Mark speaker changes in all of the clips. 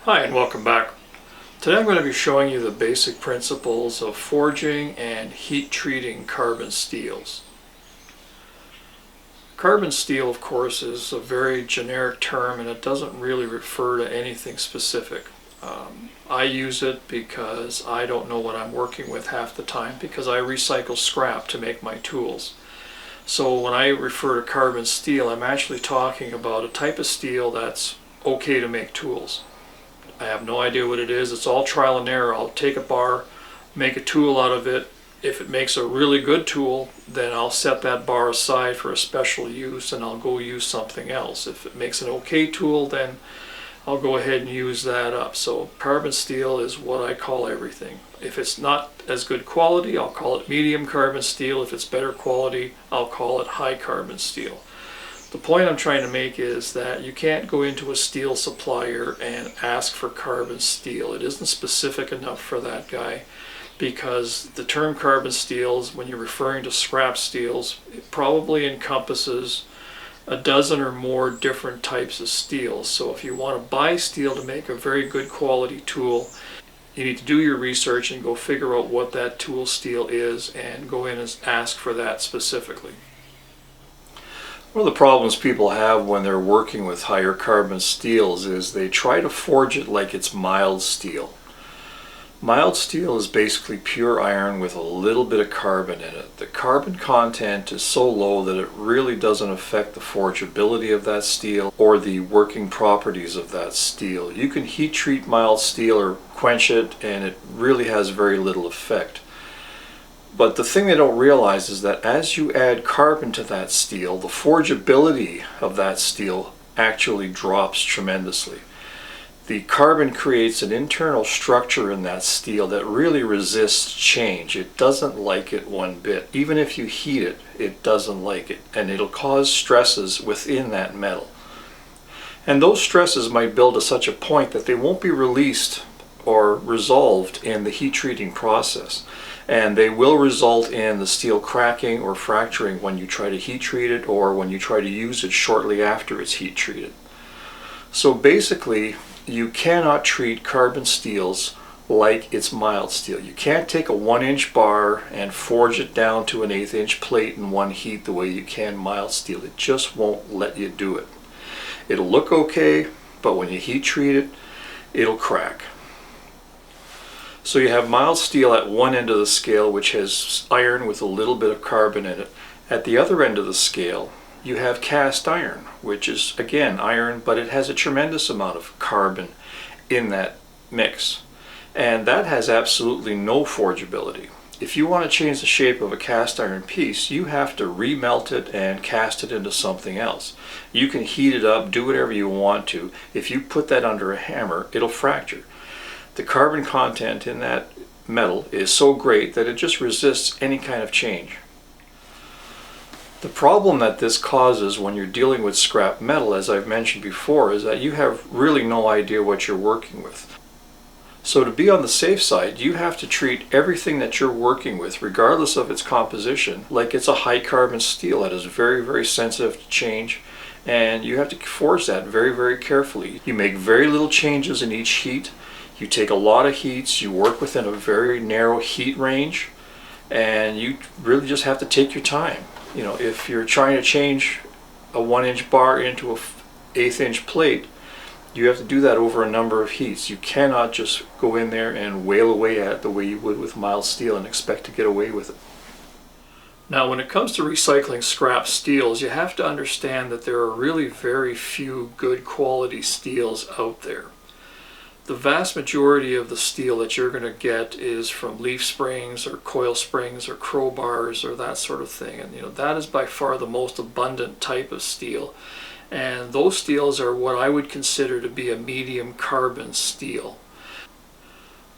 Speaker 1: Hi and welcome back. Today I'm going to be showing you the basic principles of forging and heat treating carbon steels. Carbon steel, of course, is a very generic term and it doesn't really refer to anything specific. I use it because I don't know what I'm working with half the time because I recycle scrap to make my tools. So when I refer to carbon steel, I'm actually talking about a type of steel that's okay to make tools. I have no idea what it is. It's all trial and error. I'll take a bar, make a tool out of it. If it makes a really good tool, then I'll set that bar aside for a special use and I'll go use something else. If it makes an okay tool, then I'll go ahead and use that up. So carbon steel is what I call everything. If it's not as good quality, I'll call it medium carbon steel. If it's better quality, I'll call it high carbon steel. The point I'm trying to make is that you can't go into a steel supplier and ask for carbon steel. It isn't specific enough for that guy because the term carbon steels, when you're referring to scrap steels, it probably encompasses a dozen or more different types of steels. So if you want to buy steel to make a very good quality tool, you need to do your research and go figure out what that tool steel is and go in and ask for that specifically. One of the problems people have when they're working with higher carbon steels is they try to forge it like it's mild steel. Mild steel is basically pure iron with a little bit of carbon in it. The carbon content is so low that it really doesn't affect the forgeability of that steel or the working properties of that steel. You can heat treat mild steel or quench it and it really has very little effect. But the thing they don't realize is that as you add carbon to that steel, the forgeability of that steel actually drops tremendously. The carbon creates an internal structure in that steel that really resists change. It doesn't like it one bit. Even if you heat it, it doesn't like it, and it'll cause stresses within that metal. And those stresses might build to such a point that they won't be released or resolved in the heat treating process. And they will result in the steel cracking or fracturing when you try to heat treat it or when you try to use it shortly after it's heat treated. So basically, you cannot treat carbon steels like it's mild steel. You can't take a 1-inch bar and forge it down to an 1/8-inch plate in one heat the way you can mild steel. It just won't let you do it. It'll look okay, but when you heat treat it, it'll crack. So you have mild steel at one end of the scale, which has iron with a little bit of carbon in it. At the other end of the scale, you have cast iron, which is again iron, but it has a tremendous amount of carbon in that mix. And that has absolutely no forgeability. If you want to change the shape of a cast iron piece, you have to remelt it and cast it into something else. You can heat it up, do whatever you want to. If you put that under a hammer, it'll fracture. The carbon content in that metal is so great that it just resists any kind of change. The problem that this causes when you're dealing with scrap metal, as I've mentioned before, is that you have really no idea what you're working with. So to be on the safe side, you have to treat everything that you're working with, regardless of its composition, like it's a high carbon steel that is very, very sensitive to change, and you have to forge that very, very carefully. You make very little changes in each heat. You take a lot of heats, you work within a very narrow heat range, and you really just have to take your time. You know, if you're trying to change a 1-inch bar into a 1/8-inch plate, you have to do that over a number of heats. You cannot just go in there and wail away at it the way you would with mild steel and expect to get away with it. Now, when it comes to recycling scrap steels, you have to understand that there are really very few good quality steels out there. The vast majority of the steel that you're going to get is from leaf springs or coil springs or crowbars or that sort of thing. And that is by far the most abundant type of steel. And those steels are what I would consider to be a medium carbon steel.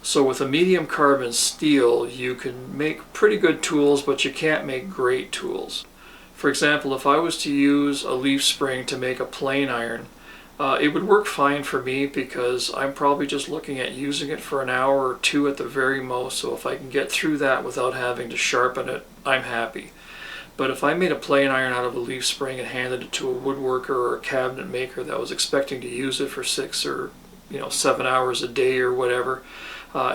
Speaker 1: So with a medium carbon steel, you can make pretty good tools, but you can't make great tools. For example, if I was to use a leaf spring to make a plane iron, it would work fine for me because I'm probably just looking at using it for an hour or two at the very most. So if I can get through that without having to sharpen it, I'm happy. But if I made a plane iron out of a leaf spring and handed it to a woodworker or a cabinet maker that was expecting to use it for 6 or 7 hours a day or whatever,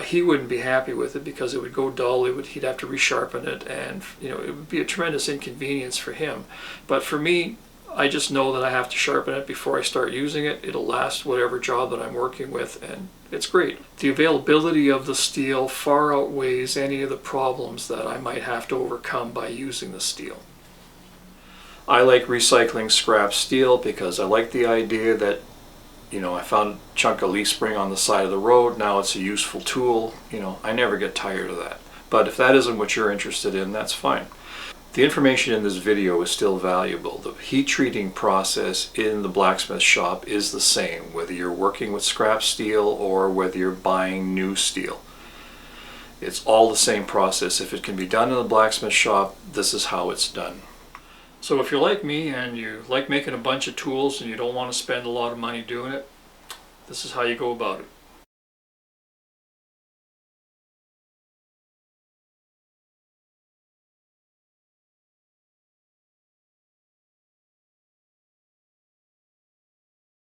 Speaker 1: he wouldn't be happy with it because it would go dull. He'd have to resharpen it, and it would be a tremendous inconvenience for him. But for me, I just know that I have to sharpen it before I start using it. It'll last whatever job that I'm working with, and it's great. The availability of the steel far outweighs any of the problems that I might have to overcome by using the steel. I like recycling scrap steel because I like the idea that, I found a chunk of leaf spring on the side of the road, now it's a useful tool. I never get tired of that. But if that isn't what you're interested in, that's fine. The information in this video is still valuable. The heat treating process in the blacksmith shop is the same, whether you're working with scrap steel or whether you're buying new steel. It's all the same process. If it can be done in the blacksmith shop, this is how it's done. So if you're like me and you like making a bunch of tools and you don't want to spend a lot of money doing it, this is how you go about it.